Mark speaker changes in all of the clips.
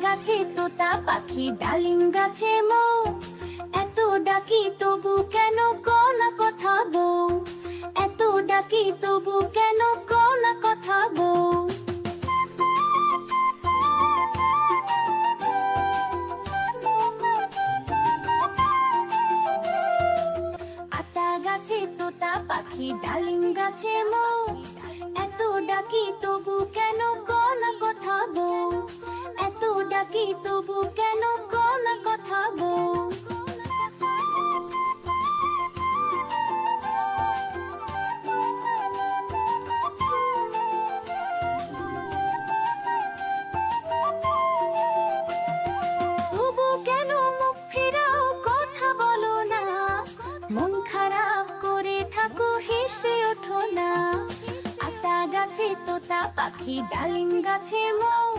Speaker 1: গাছে তোতা পাখি ডালিম গাছে মৌ, এত ডাকি তবু কেন কোনা কথা বউ, এত ডাকি তবু কেন কোনা কথা বউ। আতা গাছে তোতা পাখি ডালিম গাছে মৌ, এত ডাকি তবু কেন কোনা কথা বউ, এত ডাকি তবু কেন কোনা কথা বউ। তবু কেন মুখ ফিরাও কথা বলো না, মন খারাপ করে থাকো হেসে ওঠো না। আতা গাছে তোতা পাখি ডালিম গাছে মৌ,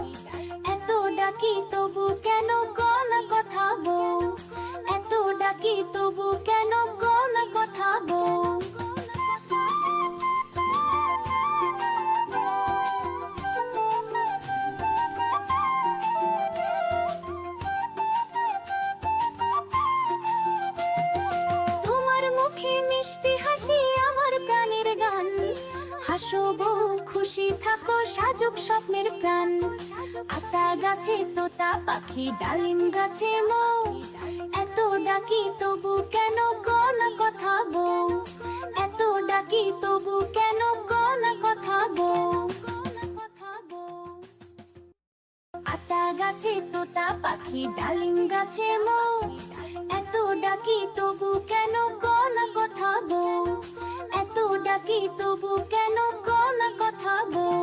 Speaker 1: এত ডাকি তবু কেন কোনা কথা বউ, এত ডাকি তবু কেন কোনা কথা বউ। তোমার মুখে মিষ্টি হাসি আমার প্রাণের গান, হাসো বউ খুশি থাকো সাজুক স্বপ্নের প্রাণ। আতা গাছে তোতা পাখি ডালিম গাছে মৌ, এত ডাকি তবু কেন কোনা কথা বউ, এত ডাকি তবু কেন কোনা কথা বউ। আতা গাছে তোতা পাখি ডালিম গাছে মৌ, এত ডাকি তবু কেন কোনা কথা বউ, এত ডাকি তবু কেন কোনা কথা বউ।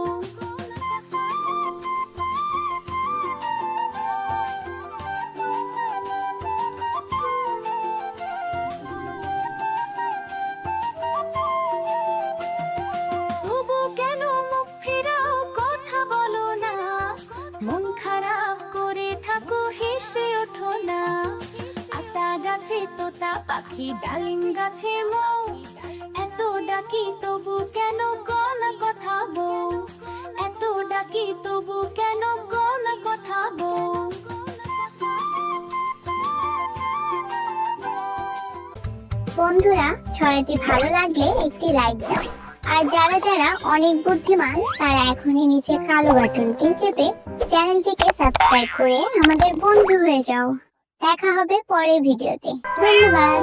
Speaker 1: তবু কেন মুখ ফিরাও কথা বলো না, মন খারাপ করে থাকো হেসে ওঠো না। আতা গাছে তোতা পাখি ডালিম গাছে মৌ, এত ডাকি তবু কেন কোনা কথা বউ, এত ডাকি তবু কেন কোনা কথা বউ।
Speaker 2: বন্ধুরা, ছড়াটি ভালো লাগলে একটি লাইক দাও। আর যারা যারা অনেক বুদ্ধিমান তারা এখনই নিচে কালো বাটনটি চেপে চ্যানেলটিকে সাবস্ক্রাইব করে আমাদের বন্ধু হয়ে যাও। দেখা হবে পরের ভিডিওতে। ধন্যবাদ।